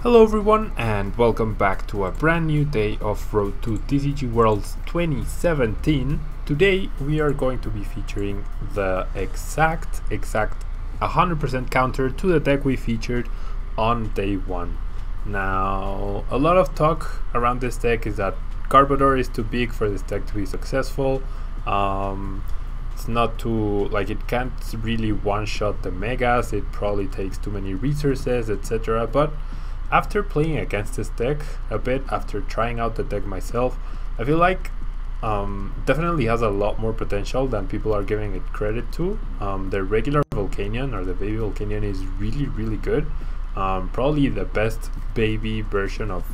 Hello everyone and welcome back to a brand new day of Road to TCG Worlds 2017. Today we are going to be featuring the exact 100% counter to the deck we featured on day 1. Now, a lot of talk around this deck is that Garbodor is too big for this deck to be successful. It's not too, it can't really one-shot the Megas, it probably takes too many resources, etc. But after playing against this deck a bit, after trying out the deck myself, I feel like definitely has a lot more potential than people are giving it credit to. The regular Volcanion or the baby Volcanion is really good. Probably the best baby version of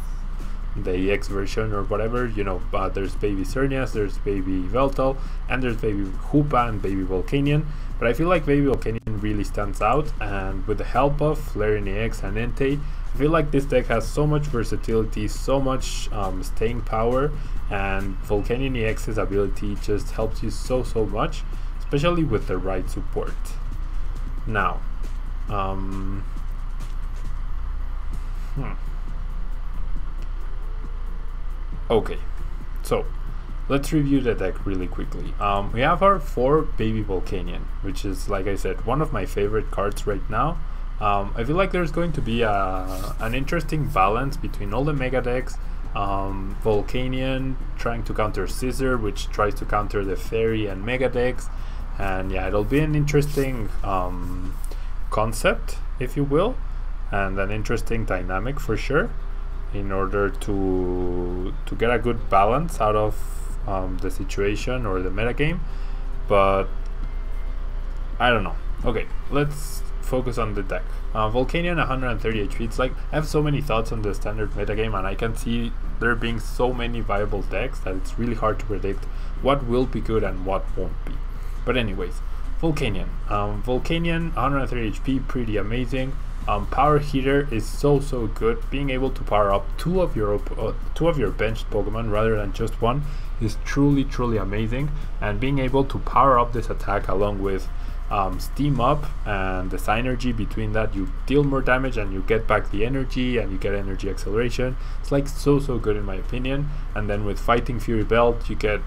the EX version or whatever, there's baby Xerneas, there's baby Veltal, and there's baby Hoopa and baby Volcanion. But I feel like baby Volcanion really stands out, and with the help of Lysandre EX and Entei, I feel like this deck has so much versatility, so much staying power, and Volcanion EX's ability just helps you so much, especially with the right support. Now, okay, so let's review the deck really quickly. We have our 4 baby Volcanion, which is, like I said, one of my favorite cards right now. I feel like there's going to be an interesting balance between all the mega decks. Volcanion trying to counter Scizor, which tries to counter the fairy and mega decks, and yeah, it'll be an interesting concept, if you will, and an interesting dynamic for sure, in order to get a good balance out of the situation or the metagame. But I don't know. Okay, let's focus on the deck. Volcanion 130 HP. It's like I have so many thoughts on the standard metagame, and I can see there being so many viable decks that it's really hard to predict what will be good and what won't be. But anyways, Volcanion. Volcanion 130 HP, pretty amazing. Power Heater is so good. Being able to power up two of your benched Pokemon rather than just one is truly amazing. And being able to power up this attack along with Steam Up and the synergy between that, you deal more damage and you get back the energy and you get energy acceleration. It's like so good in my opinion. And then with Fighting Fury Belt, you get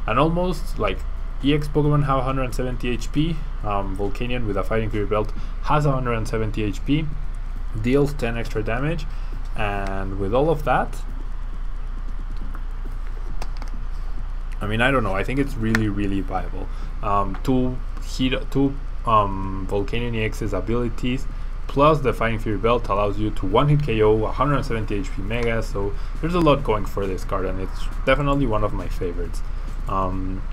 an almost like EX Pokemon have 170 HP. Volcanion with a Fighting Fury Belt has 170 HP, deals 10 extra damage, and with all of that, I mean, I don't know, I think it's really viable. Two Volcanion EX's abilities plus the Fighting Fury Belt allows you to one-hit KO 170 HP Mega, so there's a lot going for this card, and it's definitely one of my favorites.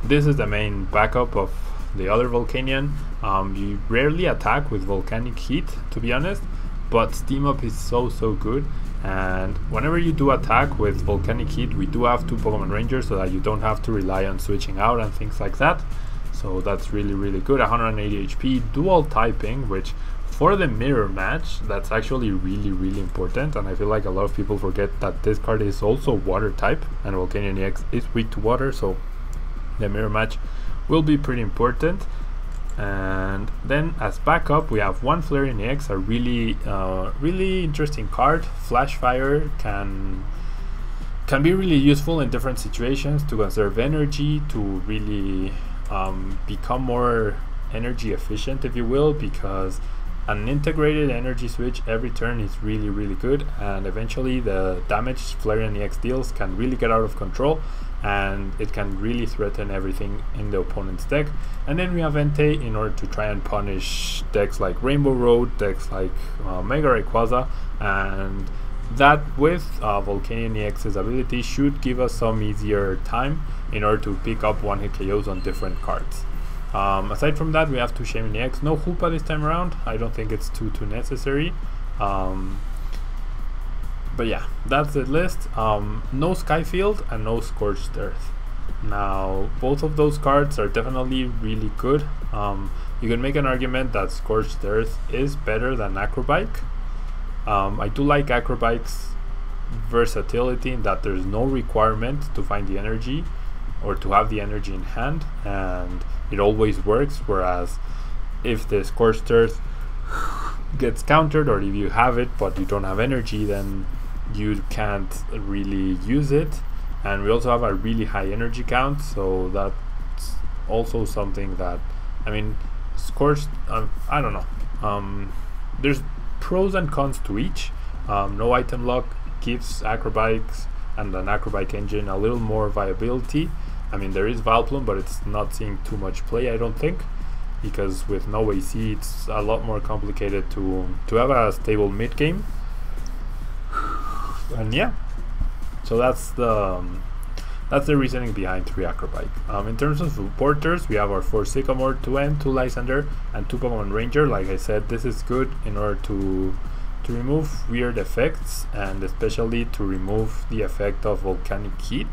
This is the main backup of the other Volcanion. You rarely attack with Volcanic Heat, to be honest, but Steam Up is so good, and whenever you do attack with Volcanic Heat, we do have 2 Pokemon Rangers so that you don't have to rely on switching out and things like that. So that's really good. 180 HP, dual typing, which for the mirror match, that's actually really important, and I feel like a lot of people forget that this card is also water type, and Volcanion EX is weak to water, so the mirror match will be pretty important. And then as backup, we have one Flareon EX, a really interesting card. Flash Fire can be really useful in different situations to conserve energy, to really become more energy efficient, if you will, because an integrated energy switch every turn is really good, and eventually the damage Flareon EX deals can really get out of control, and it can really threaten everything in the opponent's deck. And then we have Entei in order to try and punish decks like Rainbow Road, decks like Mega Rayquaza, and that with Volcanion EX's ability should give us some easier time in order to pick up one-hit KOs on different cards. Aside from that, we have 2 Shaymin EX. No Hoopa this time around. I don't think it's too necessary. But yeah, that's the list. No Skyfield and no Scorched Earth. Now, both of those cards are definitely really good. You can make an argument that Scorched Earth is better than Acrobike. I do like Acrobike's versatility in that there's no requirement to find the energy or to have the energy in hand, and it always works, whereas if the Scorched Earth gets countered, or if you have it but you don't have energy, then you can't really use it. And we also have a really high energy count, so that's also something that, I mean, scores, I don't know, there's pros and cons to each. No item lock gives acrobatics and an acrobatic engine a little more viability. I mean, there is Vileplume, but it's not seeing too much play, I don't think, because with no AC it's a lot more complicated to have a stable mid game. And yeah, so that's the reasoning behind 3 acrobatic. In terms of supporters, we have our 4 Sycamore, 2 N, 2 Lysandre, and 2 Pokemon Ranger. Like I said, this is good in order to remove weird effects, and especially to remove the effect of volcanic heat.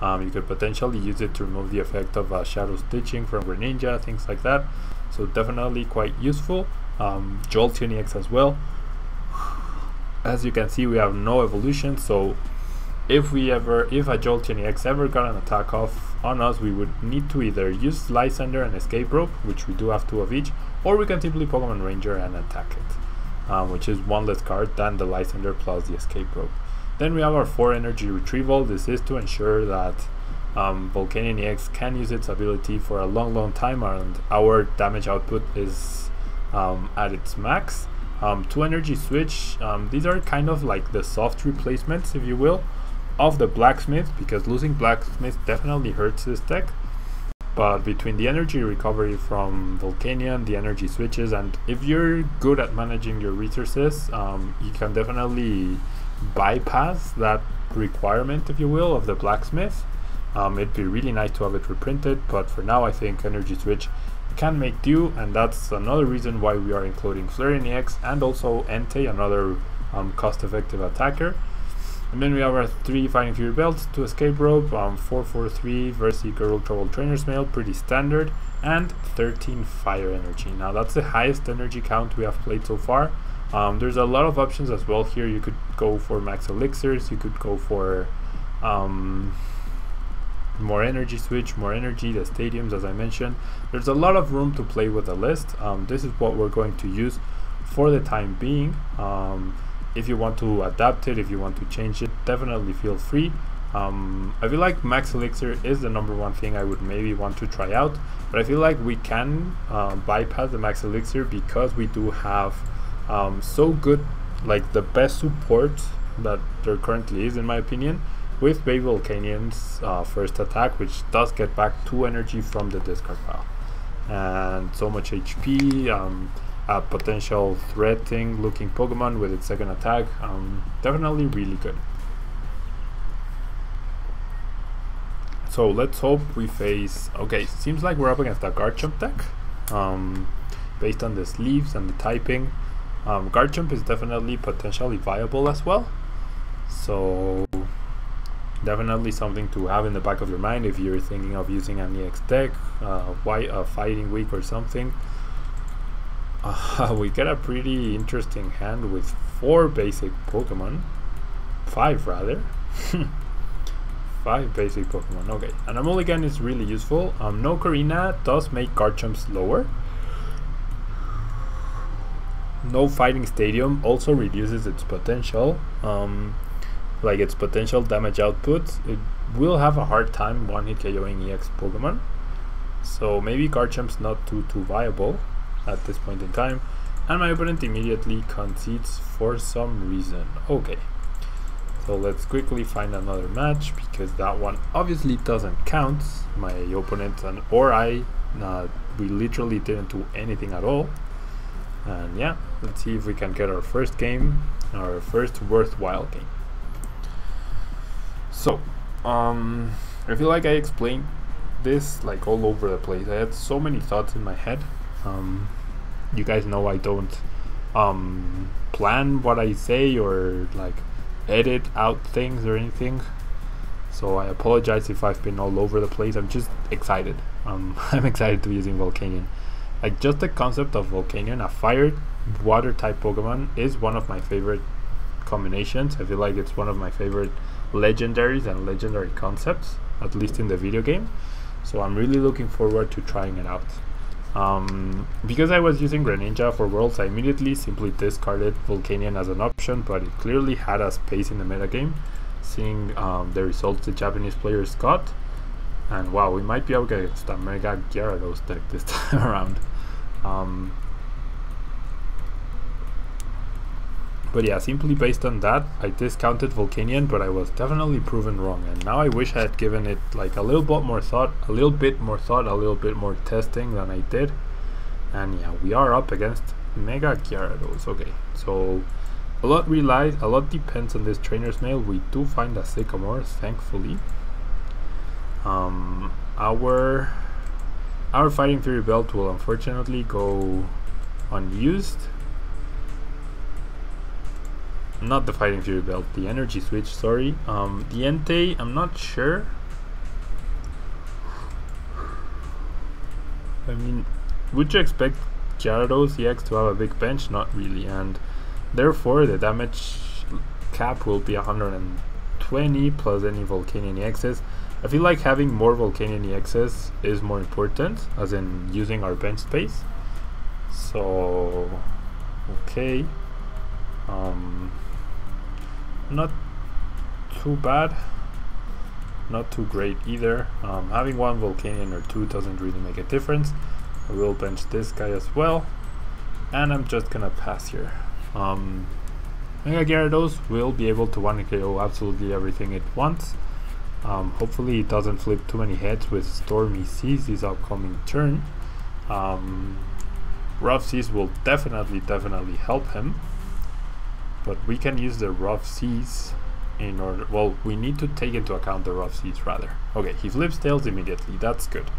You could potentially use it to remove the effect of shadow stitching from Greninja, things like that. So definitely quite useful. Jolteon EX as well. As you can see, we have no evolution, so if a Jolteon EX ever got an attack off on us, we would need to either use Lysandre and Escape Rope, which we do have 2 of each, or we can simply Pokemon Ranger and attack it, which is 1 less card than the Lysandre plus the Escape Rope. Then we have our 4 energy retrieval. This is to ensure that Volcanion EX can use its ability for a long time, and our damage output is at its max. 2 energy switch. These are kind of like the soft replacements, if you will, of the Blacksmith, because losing Blacksmith definitely hurts this deck. But between the energy recovery from Volcanion, the energy switches, and if you're good at managing your resources, you can definitely bypass that requirement, if you will, of the Blacksmith. It'd be really nice to have it reprinted, but for now I think energy switch can make do, and that's another reason why we are including Flareon EX and also Entei, another cost-effective attacker. And then we have our 3 Fighting Fury Belts, 2 Escape Rope, 443 Versicolor Ultra Ball Trainer's Mail, pretty standard, and 13 Fire Energy. Now that's the highest energy count we have played so far. There's a lot of options as well here. You could go for max elixirs, you could go for more energy switch, more energy, the stadiums, as I mentioned. There's a lot of room to play with the list. This is what we're going to use for the time being. If you want to adapt it, if you want to change it, definitely feel free. I feel like max elixir is the #1 thing I would maybe want to try out, but I feel like we can bypass the max elixir because we do have so good, like the best support that there currently is, in my opinion, with Baby Volcanion's first attack, which does get back 2 energy from the discard pile, and so much HP, a potential threatening looking Pokemon with its second attack. Definitely really good. So let's hope we face, okay, seems like we're up against a Garchomp deck, based on the sleeves and the typing. Garchomp is definitely potentially viable as well, so definitely something to have in the back of your mind if you're thinking of using an EX deck, Fighting Week or something. We get a pretty interesting hand with 4 basic Pokemon, 5 rather. 5 basic Pokemon, okay. And a mulligan is really useful. No Karina does make Garchomp slower. No Fighting Stadium also reduces its potential, like its potential damage output. It will have a hard time one-hit KOing EX Pokemon, so maybe Garchomp's not too viable at this point in time. And my opponent immediately concedes for some reason. Okay, so let's quickly find another match, because that one obviously doesn't count. My opponent or I, we literally didn't do anything at all. And yeah, let's see if we can get our first game, our first worthwhile game. So, I feel like I explained this like all over the place. I had so many thoughts in my head. You guys know I don't plan what I say or like edit out things or anything, so I apologize if I've been all over the place. I'm just excited. I'm excited to be using Volcanion. Like, just the concept of Volcanion, a fire water type Pokemon, is one of my favorite combinations. I feel like it's one of my favorite legendaries and legendary concepts, at least in the video game, so I'm really looking forward to trying it out. Because I was using Greninja for Worlds, I immediately simply discarded Volcanion as an option, but it clearly had a space in the metagame, seeing the results the Japanese players got. And wow, we might be up against a Mega Gyarados deck this time around. But yeah, simply based on that, I discounted Volcanion, but I was definitely proven wrong. And now I wish I had given it like a little bit more thought, a little bit more testing than I did. And yeah, we are up against Mega Gyarados. Okay, so a lot depends on this trainer's mail. We do find a Sycamore, thankfully. Our Fighting Fury Belt will unfortunately go unused. Not the Fighting Fury Belt, the Energy Switch, sorry. The Entei, I'm not sure. I mean, would you expect Gyarados EX to have a big bench? Not really, and therefore the damage cap will be 120 plus any Volcanion EXs. I feel like having more Volcanion EXs is more important, as in using our bench space. So, okay. Not too bad, not too great either. Having one Volcanion or two doesn't really make a difference. I will bench this guy as well, and I'm just gonna pass here. Mega Gyarados will be able to 1 KO absolutely everything it wants. Hopefully it doesn't flip too many heads with Stormy Seas this upcoming turn. Rough Seas will definitely help him. But we can use the Rough Seas in order... Well, we need to take into account the Rough Seas rather. Okay, he flips Tails immediately. That's good.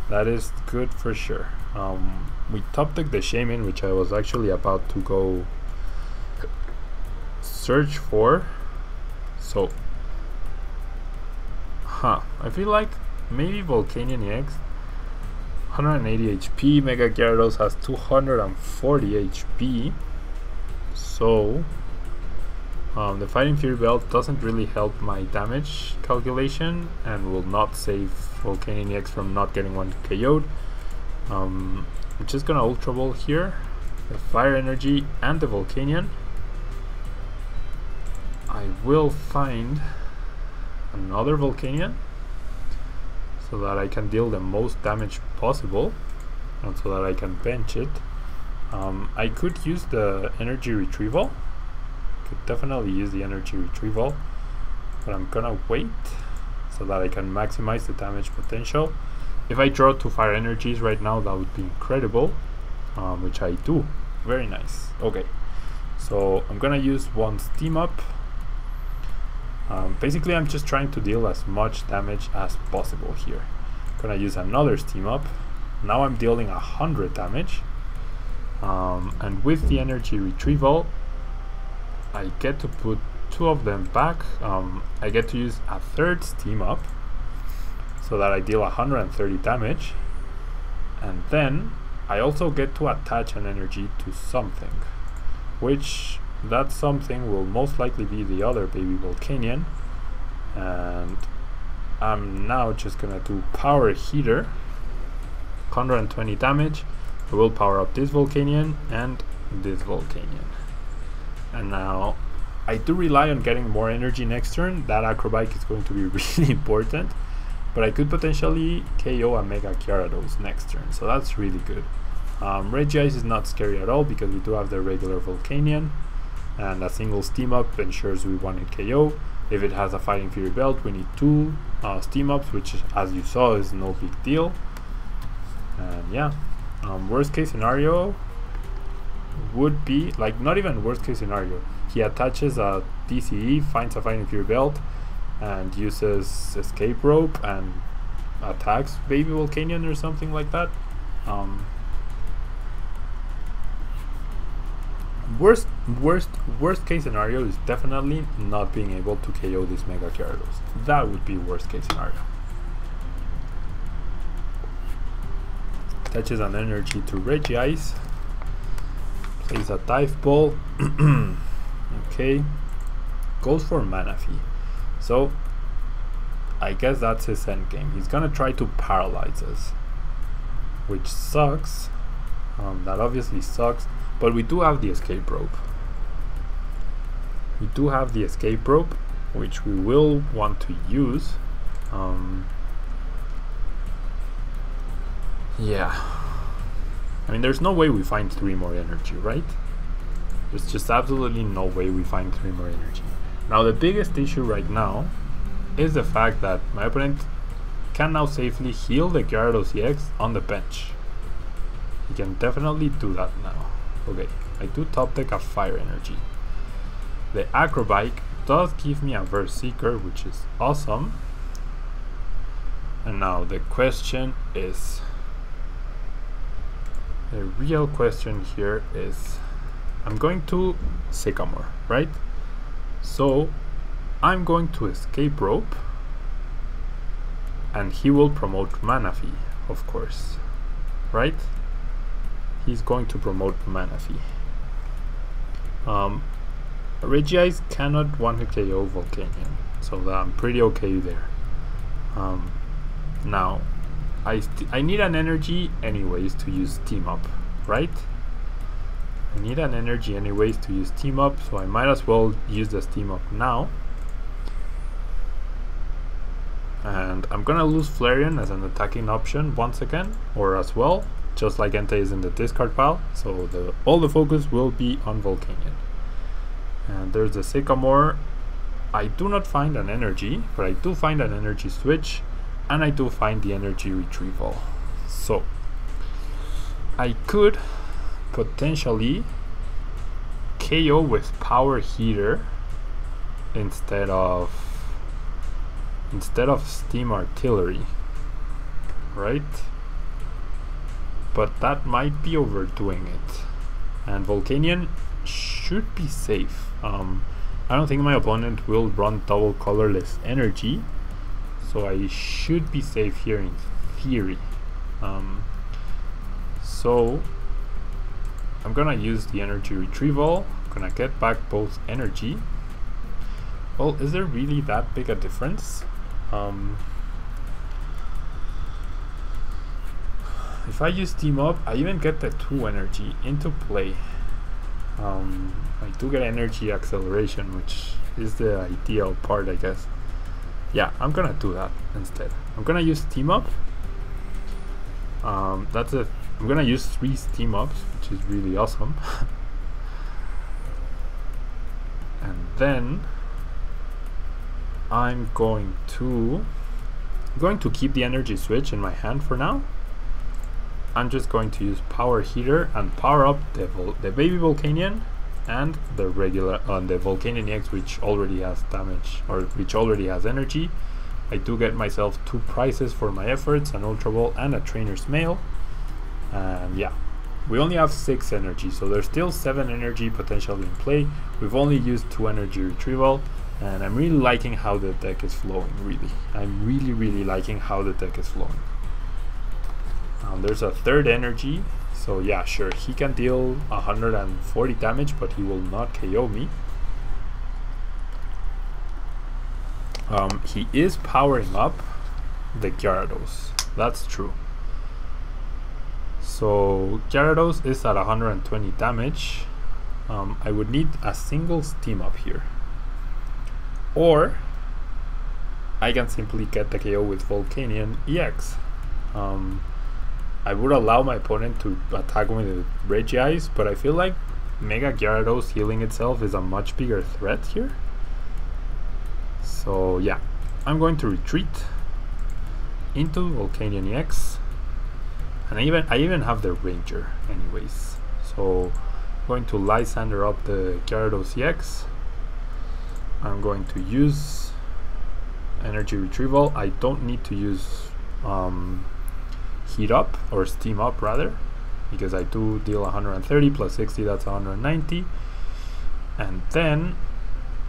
That is good for sure. We top deck the Shaman, which I was actually about to go search for. So... I feel like maybe Volcanion EX 180 HP, Mega Gyarados has 240 HP. So the Fighting Fury Belt doesn't really help my damage calculation and will not save Volcanion EX from not getting 1 KO'd. I'm just gonna Ultra Ball here, the Fire Energy and the Volcanion. I will find another Volcanion so that I can deal the most damage possible and so that I can bench it. I could use the Energy Retrieval, could definitely use the Energy Retrieval, but I'm gonna wait so that I can maximize the damage potential. If I draw 2 Fire Energies right now, that would be incredible, which I do. Very nice. Okay, so I'm gonna use 1 Steam Up. Basically I'm just trying to deal as much damage as possible here. Gonna use another Steam Up. Now I'm dealing 100 damage. And with the Energy Retrieval, I get to put 2 of them back. I get to use a 3rd Steam Up so that I deal 130 damage, and then I also get to attach an energy to something, which that something will most likely be the other baby Volcanion. And I'm now just gonna do Power Heater, 120 damage. I will power up this Volcanion and this Volcanion. And now I do rely on getting more energy next turn. That Acrobike is going to be really important, but I could potentially KO a Mega Gyarados next turn, so that's really good. Regice is not scary at all because we do have the regular Volcanion, and a single Steam Up ensures we 1-hit KO. If it has a Fighting Fury Belt, we need 2 Steam Ups, which as you saw is no big deal. And yeah, worst case scenario would be, like, not even worst case scenario, he attaches a DCE, finds a Fighting Fury Belt, and uses Escape Rope and attacks baby Volcanion or something like that. Worst case scenario is definitely not being able to KO this Mega Gyarados. That would be worst case scenario. Attaches an energy to Regice, plays a Dive Ball. Okay, goes for Manaphy. So I guess that's his endgame. He's gonna try to paralyze us. which sucks. That obviously sucks, but we do have the escape rope. We do have the escape rope, which we will want to use. Yeah. I mean, there's no way we find 3 more energy, right? There's just absolutely no way we find 3 more energy. Now, the biggest issue right now is the fact that my opponent can now safely heal the Gyarados EX on the bench. He can definitely do that now. Okay, I do top deck a Fire Energy. The Acrobike does give me a Verse Seeker, which is awesome. And now the question is, the real question here is, I'm going to Sycamore, right? So I'm going to Escape Rope, and he will promote Manaphy, of course, right? He's going to promote Manaphy. Regice cannot one-hit KO Volcanion, so I'm pretty okay there. Now, I need an energy anyways to use Team Up, right? I need an energy anyways to use Team Up, so I might as well use this Team Up now. And I'm gonna lose Flareon as an attacking option once again, or as well, just like Entei is in the discard pile, so all the focus will be on Volcanion. And there's the Sycamore. I do not find an energy, but I do find an energy switch, and I do find the energy retrieval. So I could potentially KO with Power Heater instead of Steam Artillery, right? But that might be overdoing it, and Volcanion should be safe. I don't think my opponent will run double colorless energy, so I should be safe here in theory. So I'm gonna use the energy retrieval. I'm gonna get back both energy. Well, is there really that big a difference? If I use Team Up, I even get the 2 energy into play. I do get energy acceleration, which is the ideal part, I guess. Yeah, I'm gonna do that instead. I'm gonna use Team Up. I'm gonna use 3 Team Ups, which is really awesome. And then I'm going to keep the energy switch in my hand for now. I'm just going to use Power Heater and power up the baby Volcanion and the regular the Volcanion EX, which already has damage, or which already has energy. I do get myself 2 prizes for my efforts, an Ultra Ball and a Trainer's Mail. And yeah, we only have 6 energy, so there's still 7 energy potentially in play. We've only used 2 energy retrieval, and I'm really liking how the deck is flowing. I'm really liking how the deck is flowing. There's a 3rd energy, so yeah, sure, he can deal 140 damage, but he will not KO me. He is powering up the Gyarados, that's true. So Gyarados is at 120 damage. I would need a single Steam Up here, or I can simply get the KO with Volcanion EX. I would allow my opponent to attack me with Regice, but I feel like Mega Gyarados healing itself is a much bigger threat here. So yeah, I'm going to retreat into Volcanion EX, and I even have the Ranger anyways. So I'm going to Lysandre up the Gyarados EX. I'm going to use energy retrieval. I don't need to use Heat Up, or Steam Up rather, because I do deal 130 plus 60, that's 190. And then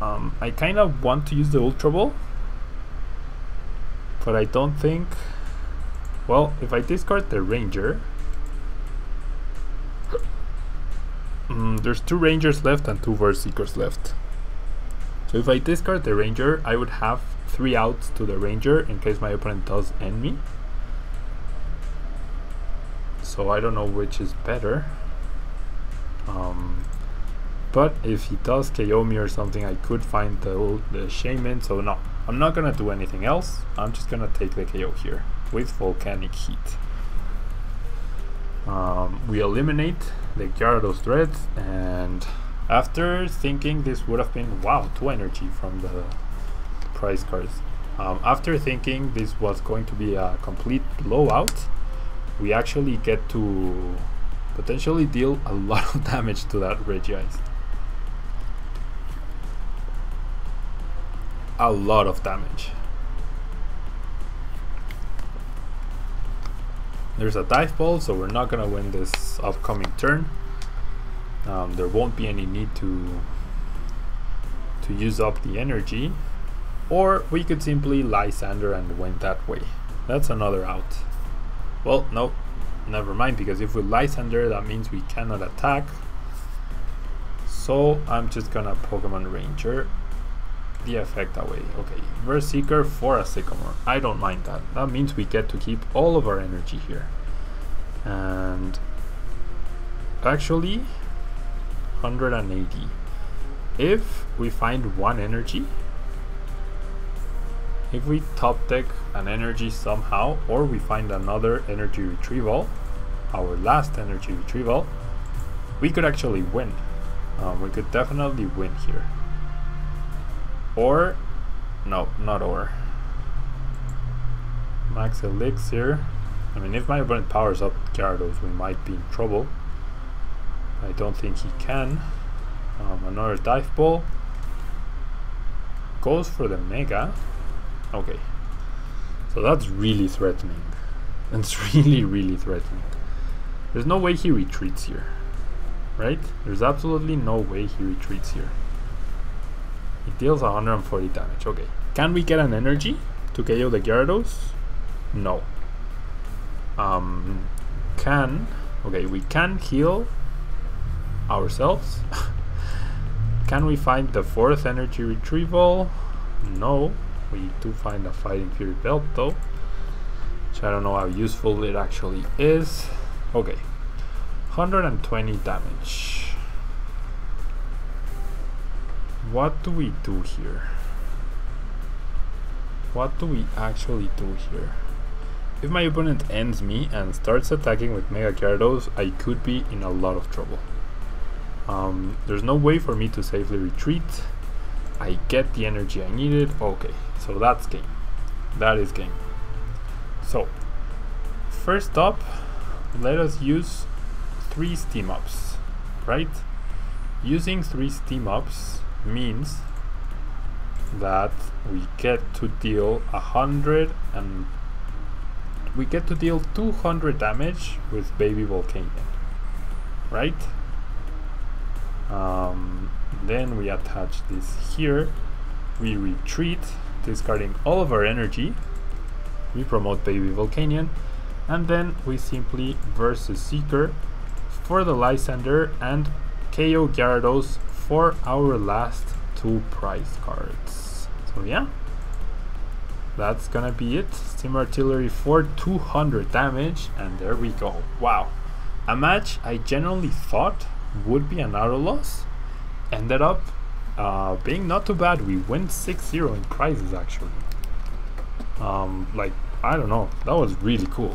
I kind of want to use the Ultra Ball, but I don't think, well, if I discard the Ranger, there's 2 Rangers left and 2 Verse Seekers left. So if I discard the Ranger, I would have 3 outs to the Ranger in case my opponent does end me. so I don't know which is better. But if he does KO me or something, I could find the Shaman, so no, I'm not gonna do anything else. I'm just gonna take the KO here with Volcanic Heat. We eliminate the Gyarados threats, and after thinking this would have been, wow, 2 energy from the prize cards. After thinking this was going to be a complete blowout, we actually get to potentially deal a lot of damage to that Regice. A lot of damage. There's a dive ball, so we're not gonna win this upcoming turn. There won't be any need to use up the energy, or we could simply Lysandre and win that way. That's another out. Well, no, never mind, because if we Lysandre, that means we cannot attack. So I'm just gonna Pokemon Ranger the effect away. Okay, Verse Seeker for a Sycamore. I don't mind that. That means we get to keep all of our energy here. And actually 180. If we find 1 energy, if we top deck an energy somehow, or we find another energy retrieval, our last energy retrieval, we could actually win. We could definitely win here. Or, no, not or. Max Elixir. I mean, if my opponent powers up Gyarados, we might be in trouble. I don't think he can. Another Dive Ball. Goes for the Mega. Okay. So that's really threatening. It's really, really threatening. There's no way he retreats here. Right? There's absolutely no way he retreats here. He deals 140 damage. Okay. Can we get an energy to KO the Gyarados? No. Okay, we can heal ourselves. Can we find the 4th energy retrieval? No. We do find a Fighting Fury Belt though, which I don't know how useful it actually is. Okay. 120 damage. What do we do here? What do we actually do here? If my opponent ends me and starts attacking with Mega Gyarados, I could be in a lot of trouble. There's no way for me to safely retreat. I get the energy I needed. Okay, so that's game. That is game. So, first up, let us use 3 steam ups, right? Using 3 steam ups means that we get to deal 200 damage with Baby Volcanion, right? Then we attach this here, we retreat, discarding all of our energy, we promote Baby Volcanion, and then we simply Versus Seeker for the Lysandre and KO Gyarados for our last 2 prize cards. So yeah, that's gonna be it. Steam Artillery for 200 damage, and there we go. Wow, a match I genuinely thought would be an auto loss ended up being not too bad. We win 6-0 in prizes actually. Like, I don't know, that was really cool.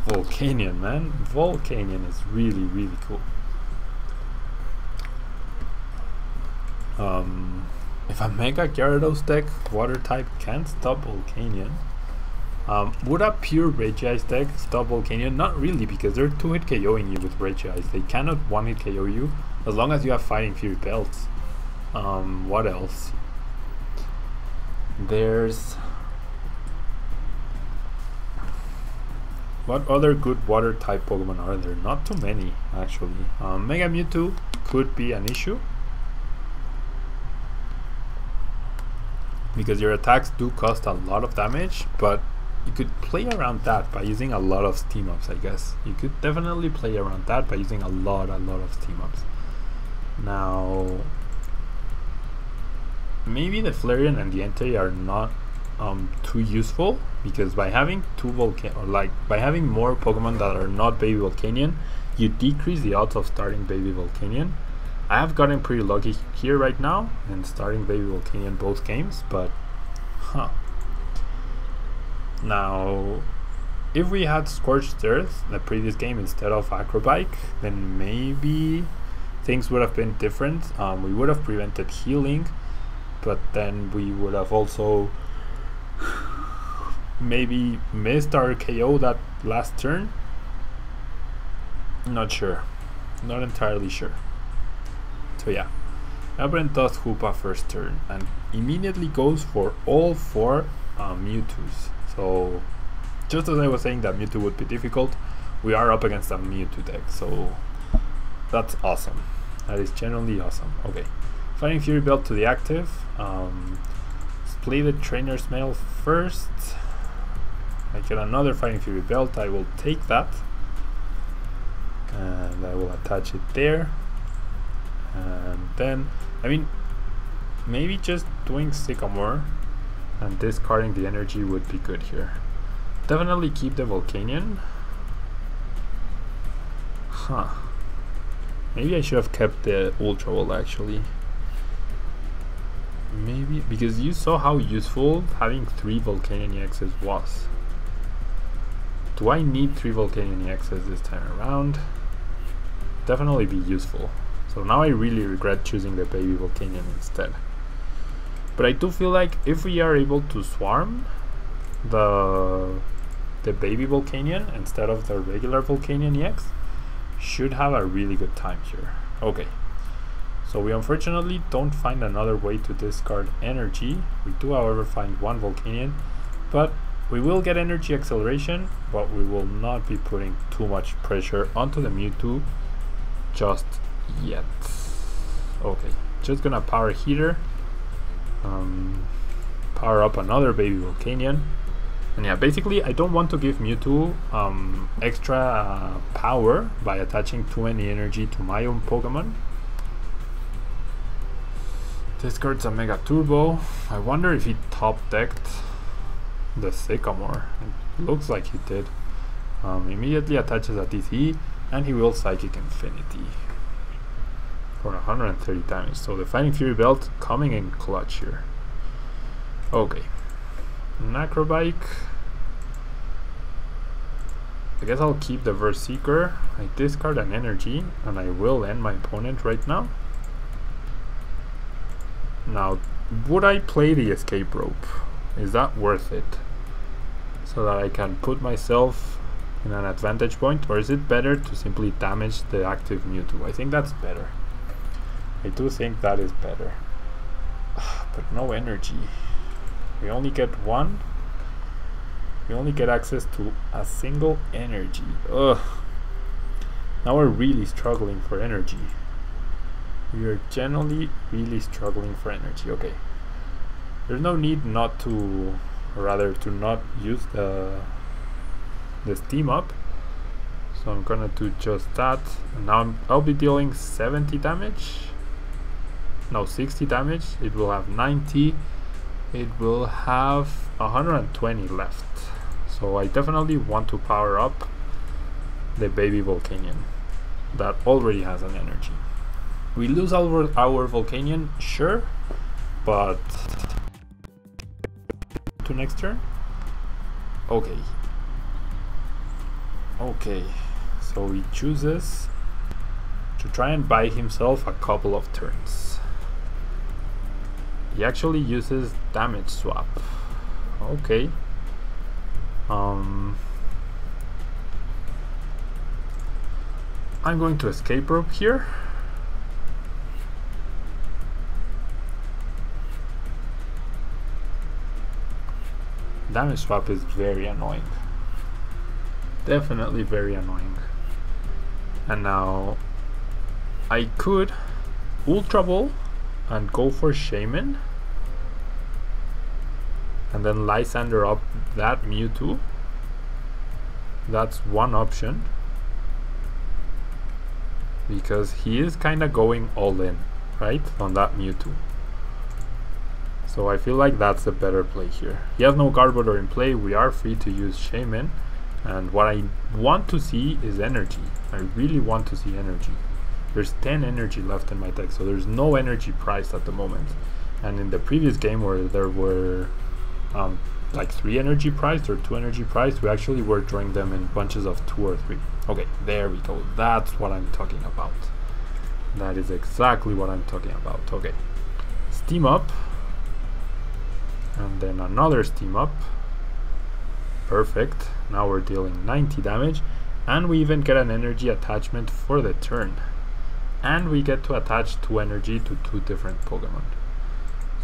Volcanion, man, Volcanion is really, really cool. If a Mega Gyarados deck water type can't stop Volcanion, would a pure Regice deck stop Volcanion? Not really, because they're 2-hit KOing you with Regice. They cannot 1-hit KO you as long as you have Fighting Fury belts. What else? There's... what other good water type Pokemon are there? Not too many actually. Mega Mewtwo could be an issue, because your attacks do cost a lot of damage, but you could play around that by using a lot of steam ups, I guess. You could definitely play around that by using a lot of steam ups. Now, maybe the Flareon and the Entei are not too useful, because by having by having more Pokemon that are not Baby Volcanion, you decrease the odds of starting Baby Volcanion. I have gotten pretty lucky here right now and starting Baby Volcanion both games, but now if we had Scorched Earth the previous game instead of Acrobike, then maybe things would have been different. We would have prevented healing, but then we would have also maybe missed our KO that last turn. Not sure, not entirely sure. So yeah, Abren does Hoopa first turn and immediately goes for all 4 Mewtwo's. So just as I was saying that Mewtwo would be difficult, we are up against a Mewtwo deck, so that's awesome. That is genuinely awesome. Okay, Fighting Fury Belt to the active. Play the Trainer's Mail first. I get another Fighting Fury Belt, I will take that. And I will attach it there. And then, I mean, maybe just doing Sycamore and discarding the energy would be good here. Definitely keep the Volcanion. Maybe I should have kept the Ultra Ball actually. Maybe, because you saw how useful having 3 Volcanion EXs was. Do I need 3 Volcanion EXs this time around? Definitely be useful. So now I really regret choosing the Baby Volcanion instead. But I do feel like if we are able to swarm the Baby Volcanion instead of the regular Volcanion EX, should have a really good time here. Okay, so we unfortunately don't find another way to discard energy. We do however find 1 Volcanion, but we will get energy acceleration, but we will not be putting too much pressure onto the Mewtwo just yet. Okay, just gonna power heater, power up another Baby Volcanion, and yeah, basically I don't want to give Mewtwo extra power by attaching too many energy to my own Pokemon. Discards a Mega Turbo. I wonder if he top decked the Sycamore. It looks like he did. Immediately attaches a DCE and he will Psychic Infinity for 130 damage. So the Fighting Fury Belt coming in clutch here. Okay, an Acrobike. I guess I'll keep the Verse Seeker. I discard an energy and I will end my opponent right now. Now, would I play the Escape Rope? Is that worth it? So that I can put myself in an advantage point, or is it better to simply damage the active Mewtwo? I think that's better. I do think that is better. But no energy. We only get 1. We only get access to a single energy. Ugh. Now we're really struggling for energy. We are generally really struggling for energy. Okay. There's no need not to, or rather to not use the Steam Up. So I'm gonna do just that. And now I'll be dealing 70 damage. No, 60 damage. It will have 90. It will have 120 left. So I definitely want to power up the Baby Volcanion that already has an energy. We lose our Volcanion, sure, but to next turn. Okay. Okay, so he chooses to try and buy himself a couple of turns. He actually uses Damage Swap. Okay. I'm going to Escape Rope here. Damage Swap is very annoying. Definitely very annoying. And now I could Ultra Ball and go for Shaman, and then Lysandre up that Mewtwo. That's one option, because he is kind of going all in, right, on that Mewtwo. So So I feel like that's a better play here. He has no Garbodor in play. We are free to use Shaman. And what I want to see is energy. I really want to see energy. There's 10 energy left in my deck, so there's no energy priced at the moment. And in the previous game where there were like 3 energy priced or 2 energy priced, we actually were drawing them in bunches of 2 or 3. Okay, there we go. That's what I'm talking about. That is exactly what I'm talking about. Okay, Steam Up. And then another Steam Up. Perfect. Now we're dealing 90 damage. And we even get an energy attachment for the turn. And we get to attach 2 energy to 2 different Pokemon.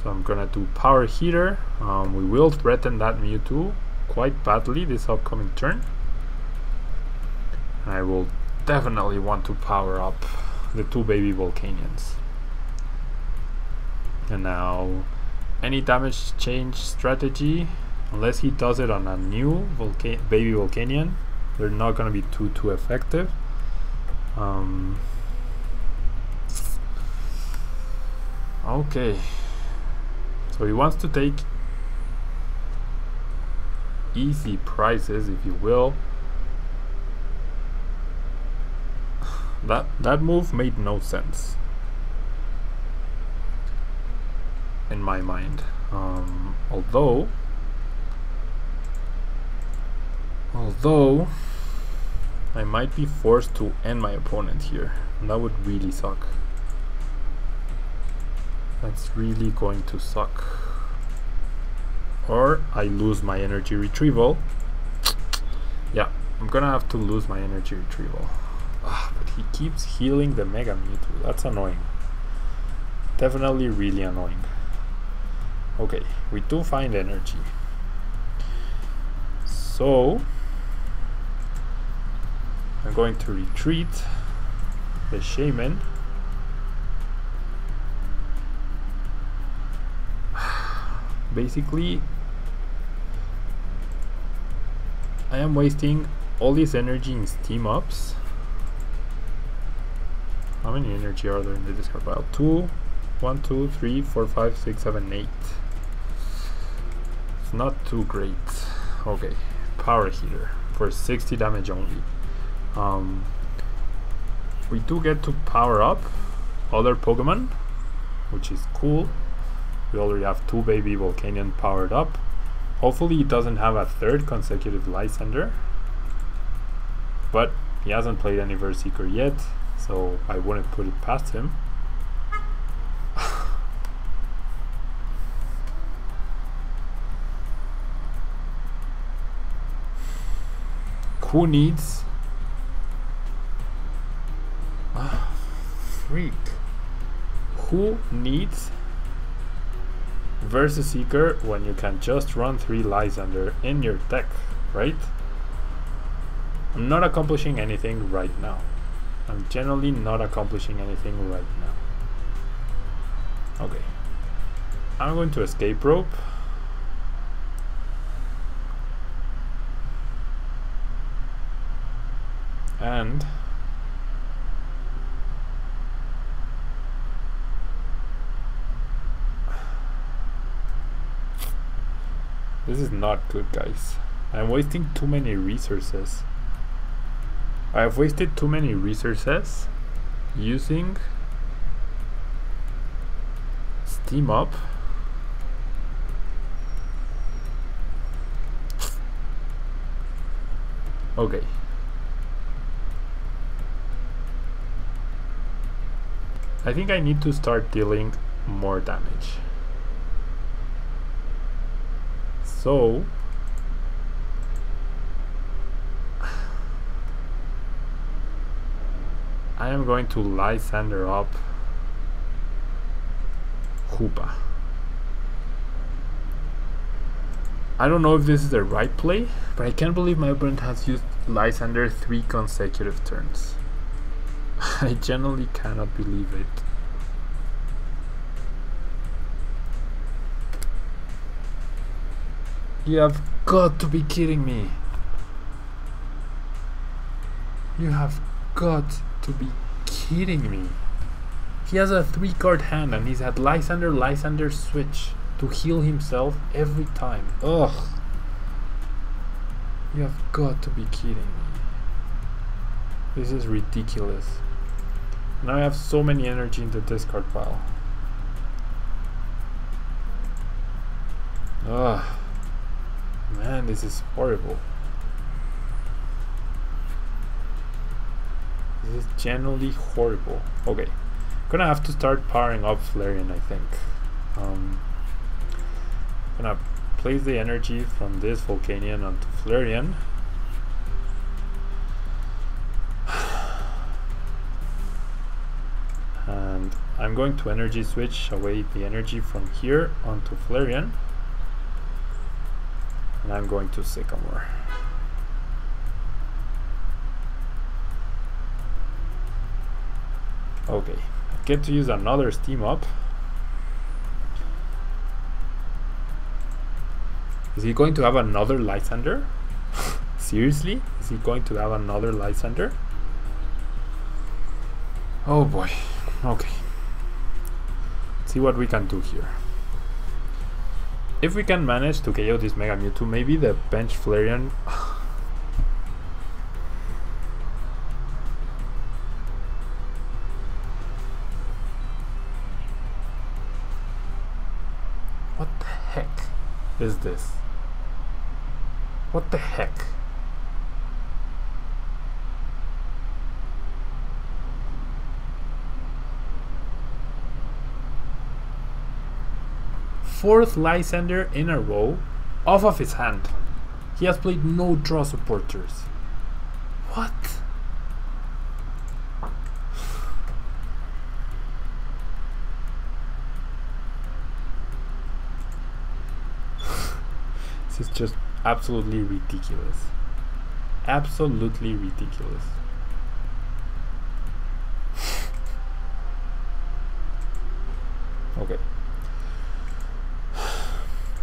So I'm gonna do Power Heater. We will threaten that Mewtwo quite badly this upcoming turn. And I will definitely want to power up the 2 baby Volcanions. And now any damage change strategy, unless he does it on a new baby Volcanion, they're not gonna be too effective. Okay, so he wants to take easy prices, if you will. That move made no sense in my mind. Although I might be forced to end my opponent here, and that would really suck. That's really going to suck. Or I lose my energy retrieval. Yeah, I'm gonna have to lose my energy retrieval. But he keeps healing the Mega Mewtwo. That's annoying. Definitely really annoying. Okay, we do find energy. So I'm going to retreat the Shaman. Basically, I am wasting all this energy in Steam Ups. How many energy are there in the discard pile? 2, 1, 2, 3, 4, 5, 6, 7, 8. It's not too great. Okay, Power Heater for 60 damage only. We do get to power up other Pokemon, which is cool. We already have 2 baby Volcanion powered up. Hopefully he doesn't have a 3rd consecutive Lysandre, but he hasn't played any Verseeker yet, so I wouldn't put it past him. Who needs freak? Who needs Verseeker when you can just run 3 Lysandre in your deck, right? I'm not accomplishing anything right now. I'm generally not accomplishing anything right now. Okay. I'm going to Escape Rope. And this is not good, guys. I'm wasting too many resources. I have wasted too many resources using Steam Up. Okay. I think I need to start dealing more damage. So I am going to Lysandre up Hoopa. I don't know if this is the right play, but I can't believe my opponent has used Lysandre 3 consecutive turns. I genuinely cannot believe it. You have got to be kidding me. You have got to be kidding me. He has a 3-card hand and he's had Lysandre, Lysandre switch. to heal himself every time. Ugh. You have got to be kidding me. This is ridiculous. Now I have so many energy in the discard pile. Ugh. Man, this is horrible. This is genuinely horrible. Okay. Gonna have to start powering up Flareon, I think. Gonna place the energy from this Volcanion onto Flareon. And I'm going to energy switch away the energy from here onto Flareon. And I'm going to Sycamore. Okay, I get to use another Steam Up. Is he going to have another Lysandre? Seriously? Is he going to have another Lysandre? Oh boy. Okay. Let's see what we can do here. If we can manage to KO this Mega Mewtwo, maybe the bench Flareon. What the heck is this? What the heck? Fourth Lysandre in a row off of his hand. He has played no draw supporters. What? This is just absolutely ridiculous. Absolutely ridiculous. Okay.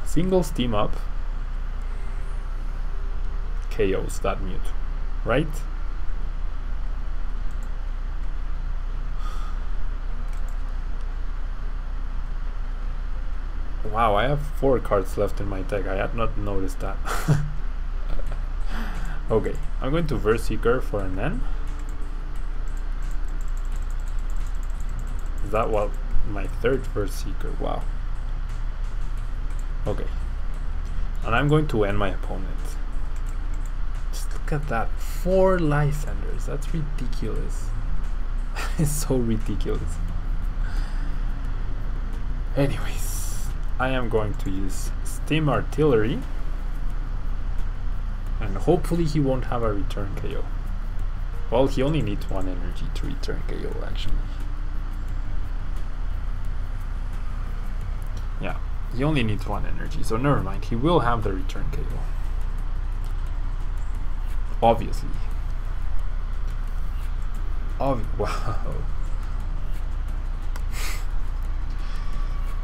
Single Steam Up KOs that Mewtwo, right? Wow, I have 4 cards left in my deck. I had not noticed that. Okay, I'm going to Verse Seeker for an N. Is that what my third Verse Seeker? Wow. Okay, and I'm going to end my opponent. Just look at that, 4 Lysandres. That's ridiculous. It's so ridiculous. Anyways, I am going to use Steam Artillery, and hopefully he won't have a return KO. Well, he only needs 1 energy to return KO, actually. Yeah. He only needs 1 energy, so never mind. He will have the return KO. Obviously. Wow.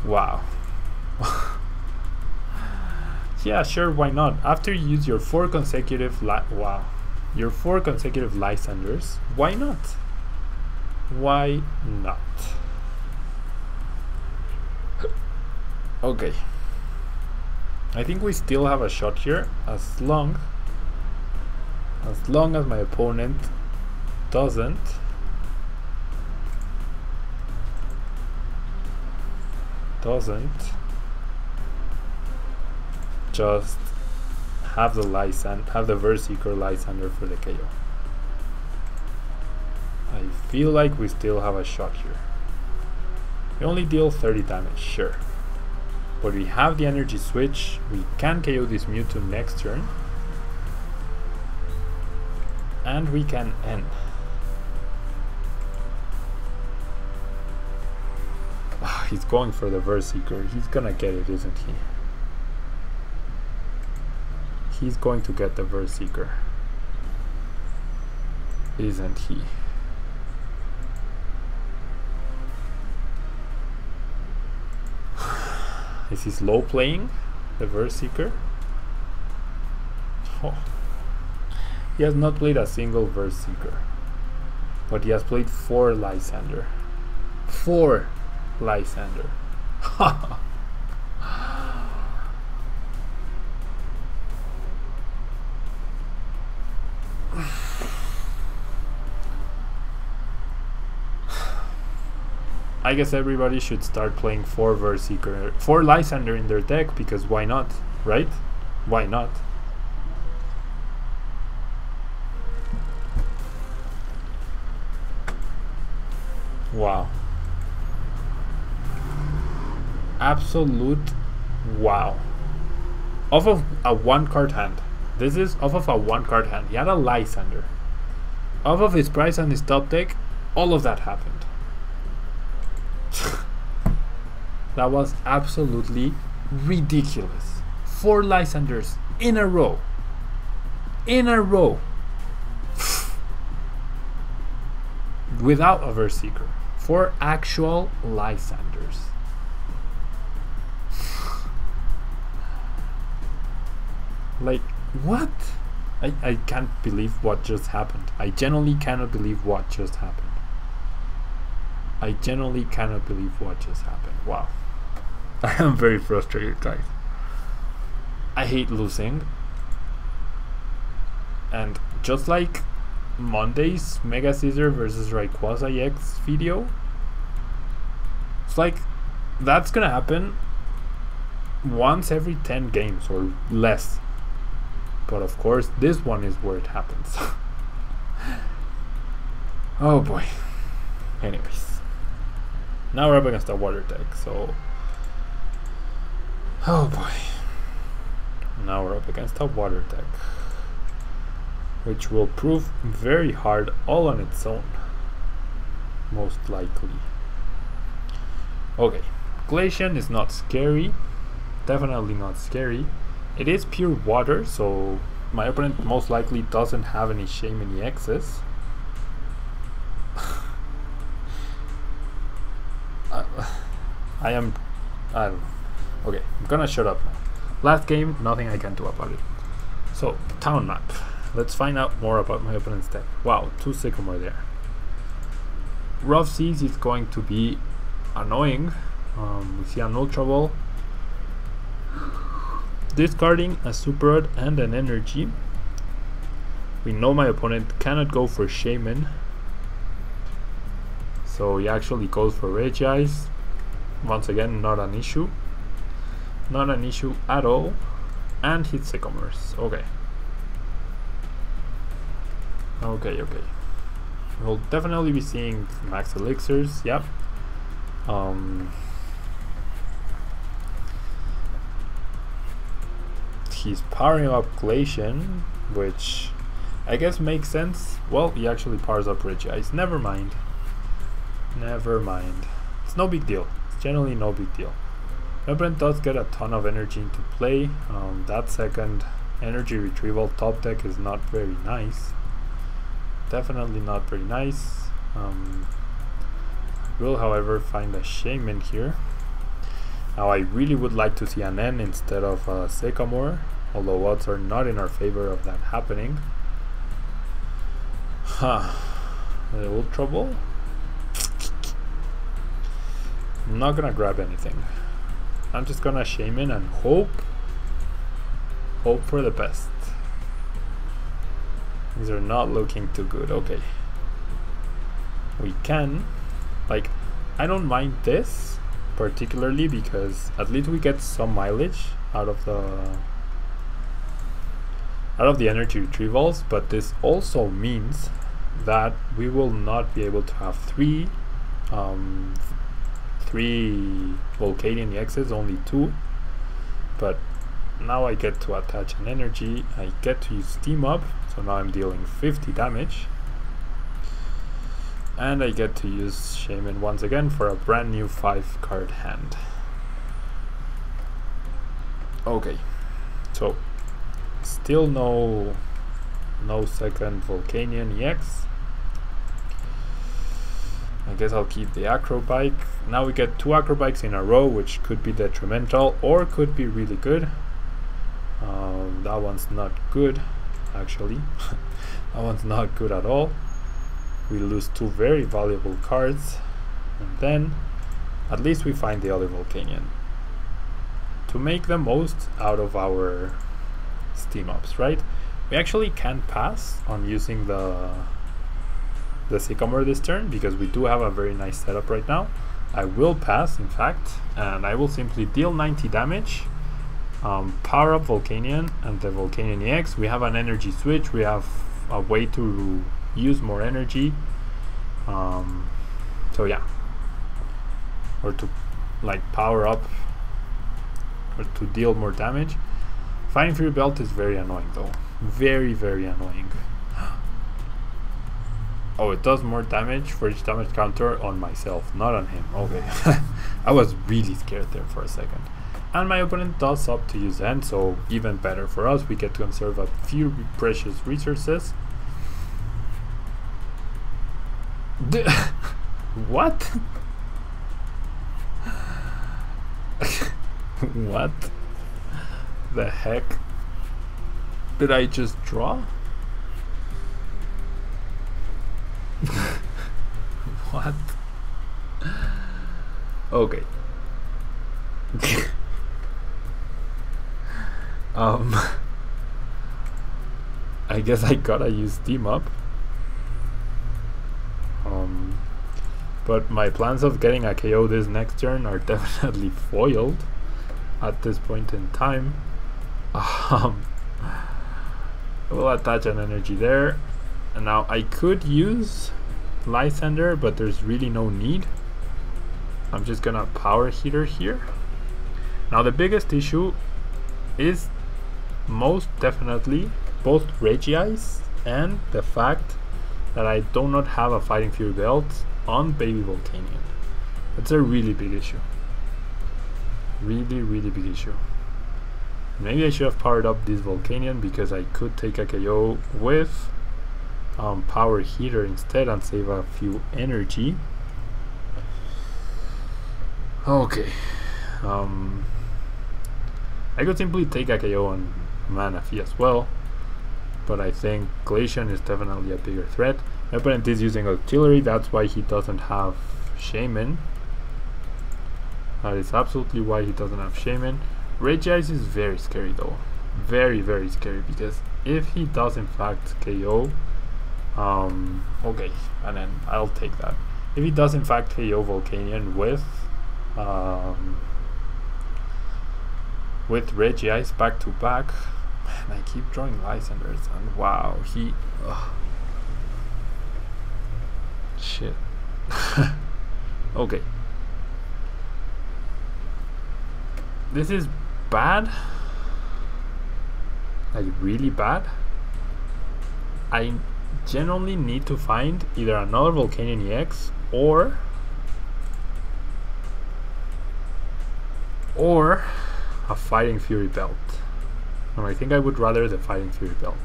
Wow. Yeah, sure, why not? After you use your 4 consecutive your 4 consecutive Lysandres, why not? Why not? Okay, I think we still have a shot here as long as my opponent doesn't just have the Verse Seeker Lysandre for the KO. I feel like we still have a shot here. We only deal 30 damage, sure. But we have the energy switch, we can KO this Mewtwo next turn. And we can end. He's going for the Verse Seeker. He's gonna get it, isn't he? He's going to get the Verse Seeker. Isn't he? Is he slow playing the Verse Seeker? Oh. He has not played a single Verse Seeker, but he has played 4 Lysandre. 4 Lysandre. I guess everybody should start playing 4 Lysandre in their deck, because why not, right? Why not? Wow. Absolute wow. Off of a 1-card hand. This is off of a 1-card hand. He had a Lysandre. Off of his price and his top deck, all of that happened. That was absolutely ridiculous. 4 Lysandres in a row. In a row. Without a Verseeker. 4 actual Lysandres. Like, what? I can't believe what just happened. I genuinely cannot believe what just happened. I genuinely cannot believe what just happened. Wow. I am very frustrated, guys. I hate losing. And just like Monday's Mega Scizor versus Rayquaza EX video, it's like that's gonna happen once every 10 games or less. But of course, this one is where it happens. Oh boy. Anyways. Now we're up against a water deck, so... Oh boy. Now we're up against a water deck, which will prove very hard all on its own. Most likely. Okay. Glacian is not scary. Definitely not scary. It is pure water, so my opponent most likely doesn't have any Shaman EXs. I don't know. Okay, I'm gonna shut up now. Last game, nothing I can do about it. So, town map. Let's find out more about my opponent's deck. Wow, 2 Sycamore there. Rough Seas is going to be annoying. We see an Ultra Ball. Discarding a Super Rod and an Energy. We know my opponent cannot go for Shaman, so he actually goes for Regice. Once again, not an issue. Not an issue at all. And hit Sycamores. Okay. Okay. We'll definitely be seeing max elixirs. Yep. He's powering up Glacian, which I guess makes sense. Well, he actually powers up Regice. Never mind. Never mind. It's no big deal. It's generally no big deal. My opponent does get a ton of energy into play. That second energy retrieval top deck is not very nice. Definitely not very nice. Will, however, find a Shaman here. Now, I really would like to see an N instead of a Sycamore, although odds are not in our favor of that happening. Huh. The Ultra Ball? I'm not gonna grab anything. I'm just gonna Shaman and hope for the best. These are not looking too good. Okay. We can, like, I don't mind this particularly because at least we get some mileage out of the energy retrievals, but this also means that we will not be able to have three Volcanion EXs, only 2. But now I get to attach an energy, I get to use Steam Up, so now I'm dealing 50 damage. And I get to use Shaman once again for a brand new 5-card hand. Okay, so still no second Volcanion EX. I guess I'll keep the Acro Bike. Now we get 2 Acro Bikes in a row, which could be detrimental or could be really good. That one's not good, actually. That one's not good at all. We lose 2 very valuable cards, and then at least we find the other Volcanion to make the most out of our Steam Ups, right? We actually can pass on using the Sycamore this turn because we do have a very nice setup right now. I will pass, in fact, and I will simply deal 90 damage, power up Volcanion and the Volcanion EX. We have an energy switch, we have a way to use more energy, so yeah, or to like power up or to deal more damage. Fighting Fury Belt is very annoying though, very annoying. Oh, it does more damage for each damage counter on myself, not on him. Okay. I was really scared there for a second. And my opponent does opt to use End, so even better for us. We get to conserve a few precious resources. What? What the heck did I just draw? What? Okay. I guess I gotta use Team Up. But my plans of getting a KO this next turn are definitely foiled at this point in time. We'll attach an energy there. And now I could use Lysandre, but there's really no need. I'm just gonna power heater here. Now the biggest issue is most definitely both Regice and the fact that I do not have a Fighting Fury Belt on Baby Volcanion. That's a really big issue. Really big issue. Maybe I should have powered up this Volcanion because I could take a KO with power heater instead and save a few energy. Okay. I could simply take a KO on Manaphy as well, but I think Glacian is definitely a bigger threat. My opponent is using artillery, that's why he doesn't have Shaman. That is absolutely why he doesn't have Shaman. Regice is very scary though. Very scary, because if he does in fact KO, okay, and then I'll take that. If he does in fact KO Volcanion with Regice back to back, man, I keep drawing Lysandres, and wow, he shit. Okay, this is bad, like really bad. I generally need to find either another Volcanion EX or a Fighting Fury Belt. And I think I would rather the Fighting Fury Belt.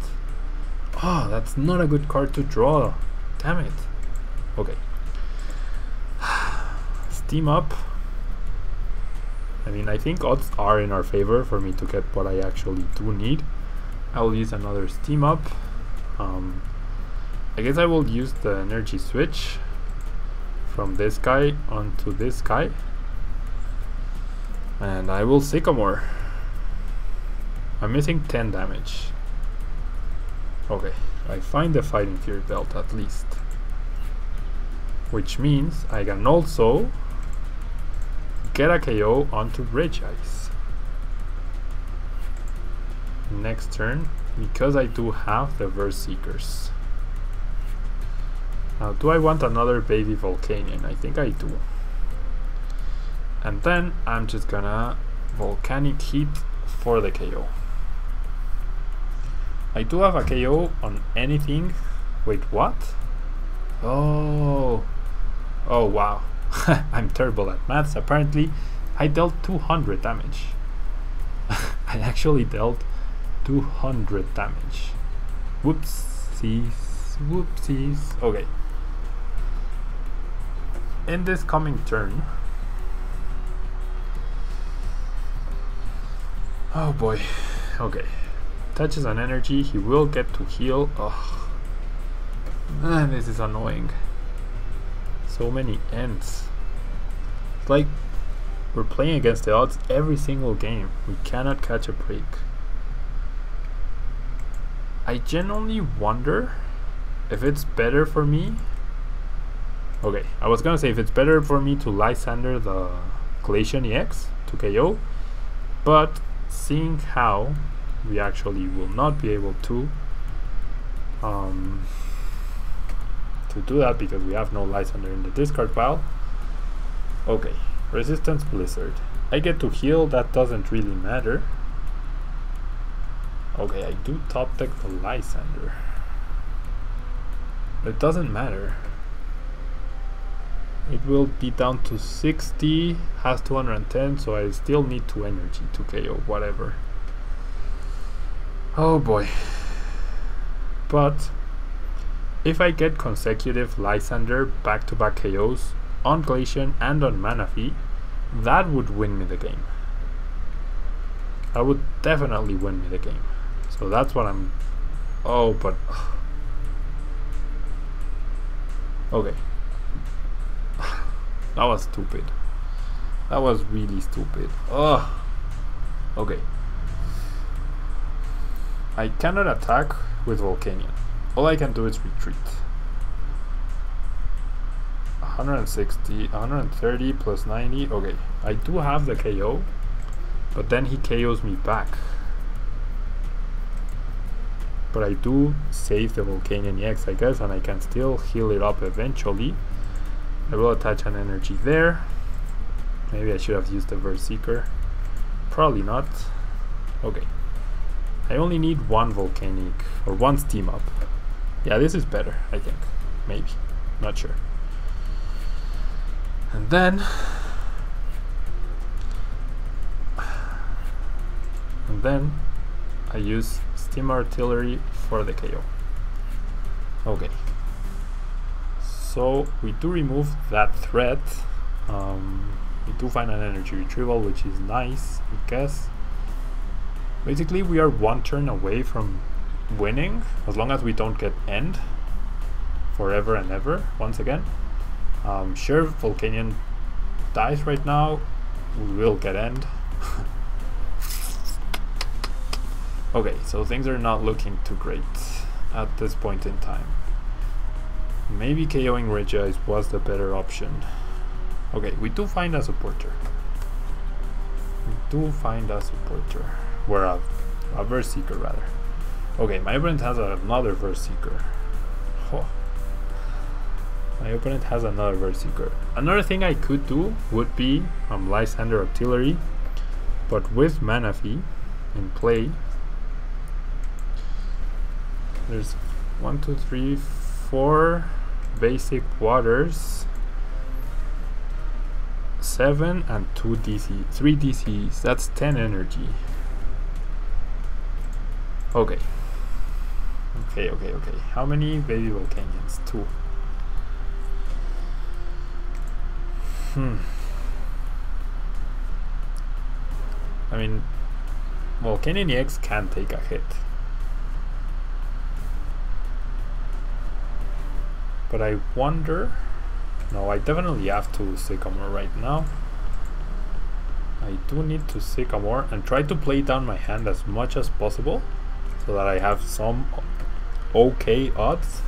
Oh, that's not a good card to draw. Damn it. Okay. Steam Up. I mean, I think odds are in our favor for me to get what I actually do need. I will use another Steam Up. I guess I will use the energy switch from this guy onto this guy. And I will Sycamore. I'm missing 10 damage. Okay, I find the Fighting Fury Belt at least. Which means I can also get a KO onto Regice next turn, because I do have the Verse Seekers. Now, do I want another Baby Volcanion? I think I do. And then I'm just gonna Volcanic Heat for the KO. I do have a KO on anything. Wait, what? Oh wow. I'm terrible at maths. Apparently I dealt 200 damage. I actually dealt 200 damage. Whoopsies. Okay. In this coming turn, oh boy. Okay. Touches on energy, he will get to heal. Oh, man, this is annoying. So many ends. It's like we're playing against the odds every single game. We cannot catch a break. I genuinely wonder if it's better for me Okay, I was gonna say if it's better for me to Lysandre the Glacian EX to KO, but seeing how we actually will not be able to do that because we have no Lysandre in the discard pile. Okay, Resistance Blizzard. I get to heal, that doesn't really matter. Okay, I do top deck the Lysandre. It doesn't matter. It will be down to 60, has 210, so I still need 2 energy to KO, whatever. Oh boy. But if I get consecutive Lysandre back-to-back KOs on Glacian and on Manaphy, that would win me the game. That would definitely win me the game. So that's what I'm... Oh, but... Okay. That was stupid. That was really stupid. Ugh. Okay. I cannot attack with Volcanion. All I can do is retreat. 160, 130 plus 90. Okay. I do have the KO, but then he KOs me back. But I do save the Volcanion EX, I guess, and I can still heal it up eventually. I will attach an energy there. Maybe I should have used the Verse Seeker. Probably not. Okay. I only need one Volcanic, or one Steam Up. Yeah, this is better, I think. Maybe. Not sure. And then... I use Steam Artillery for the KO. Okay. So we do remove that threat. We do find an energy retrieval, which is nice, I guess. Basically, we are one turn away from winning, as long as we don't get end forever and ever once again. Sure, Volcanion dies right now, we will get end. Okay, so things are not looking too great at this point in time. Maybe KOing Regice was the better option. Okay, we do find a supporter. Or a Verse Seeker rather. Okay, my opponent has another Verse Seeker. Oh. My opponent has another Verse Seeker. Another thing I could do would be Lysandre Artillery, but with Manaphy in play. There's 1, 2, 3, 4 basic waters, 7 and 2 DC, 3 DCs. That's 10 energy. Okay. How many baby Volcanions? 2. I mean, Volcanion EX can take a hit. But I wonder... No, I definitely have to Sycamore right now. I do need to Sycamore and try to play down my hand as much as possible so that I have some okay odds.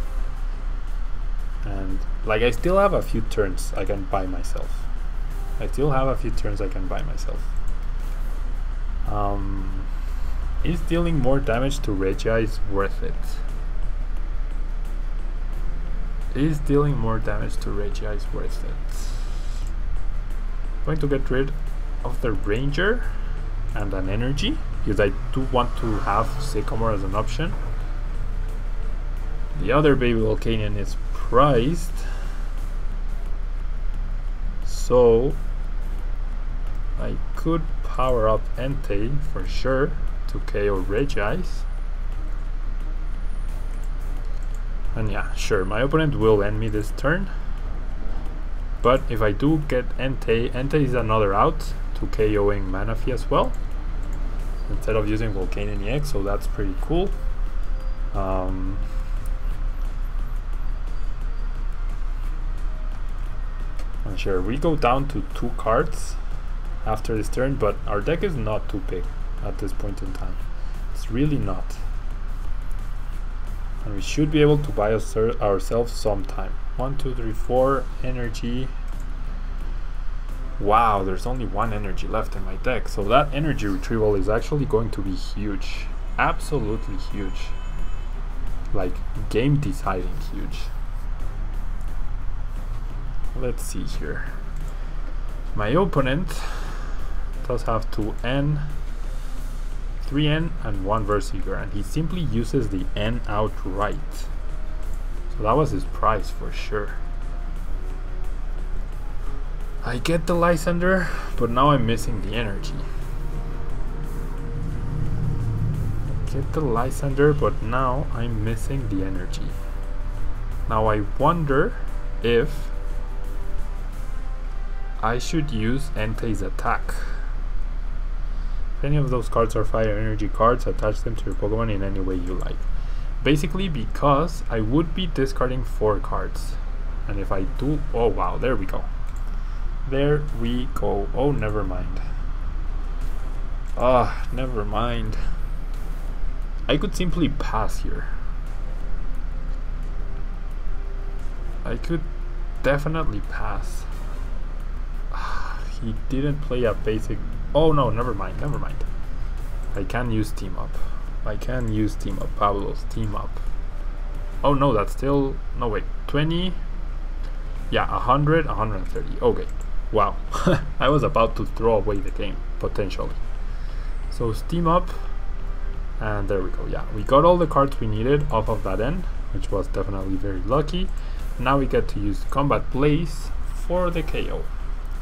And like, I still have a few turns I can buy myself. Is dealing more damage to Regice worth it? Is dealing more damage to Regice worth it? I'm going to get rid of the Ranger and an energy, because I do want to have Sycamore as an option. The other baby Volcanion is priced, so I could power up Entei for sure to KO Regice. And yeah, sure, my opponent will end me this turn. But if I do get Entei, Entei is another out to KOing Manaphy as well, instead of using Volcanion EX, so that's pretty cool. And sure, we go down to 2 cards after this turn, but our deck is not too big at this point in time. It's really not. And we should be able to buy ourselves some time. 1, 2, 3, 4 energy. Wow, there's only 1 energy left in my deck, so that energy retrieval is actually going to be huge. Absolutely huge. Like, game deciding huge. Let's see here. My opponent does have 2N, 3N, and 1 Versiger, and he simply uses the N outright. So that was his price for sure. I get the Lysandre, but now I'm missing the energy. Get the Lysandre, but now I'm missing the energy. Now I wonder if I should use Entei's attack. If any of those cards are fire energy cards, attach them to your Pokemon in any way you like. Basically because I would be discarding 4 cards. And if I do, oh wow, there we go. There we go. Oh, never mind. Ah, never mind. I could simply pass here. I could definitely pass. He didn't play a basic. Oh no, never mind, never mind. I can use team up. I can use team up. Pablo's team up. Oh no, that's still. No, wait. 20. Yeah, 100, 130. Okay. Wow. I was about to throw away the game, potentially. So steam up. And there we go. Yeah, we got all the cards we needed off of that end, which was definitely very lucky. Now we get to use Combat Blaze for the KO.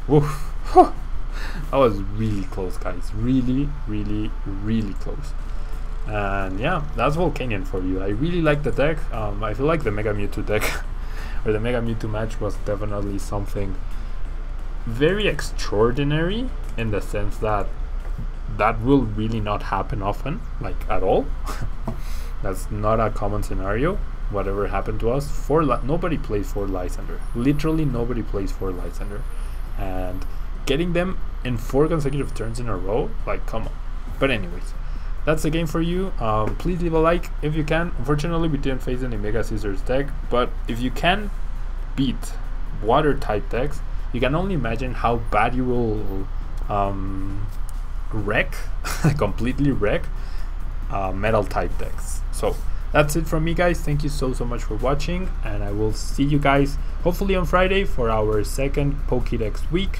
Woof. That was really close, guys. Really, really, really close. And yeah, that's Volcanion for you. I really like the deck. I feel like the Mega Mewtwo deck or the Mega Mewtwo match was definitely something very extraordinary, in the sense that that will really not happen often, like at all. That's not a common scenario. Whatever happened to us, nobody plays for Lysandre. Literally nobody plays for Lysandre. And getting them in 4 consecutive turns in a row, like, come on. But anyways, that's the game for you. Please leave a like if you can. Unfortunately, we didn't face any Mega Scizor's deck, but if you can beat water type decks, you can only imagine how bad you will wreck, completely wreck metal type decks. So that's it from me, guys. Thank you so much for watching, and I will see you guys hopefully on Friday for our second Pokédex week,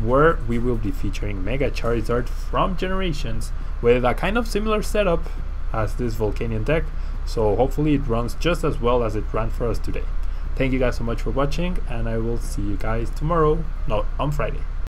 where we will be featuring Mega Charizard from Generations with a kind of similar setup as this Volcanion deck. So hopefully it runs just as well as it ran for us today. Thank you guys so much for watching, and I will see you guys tomorrow, no, on Friday.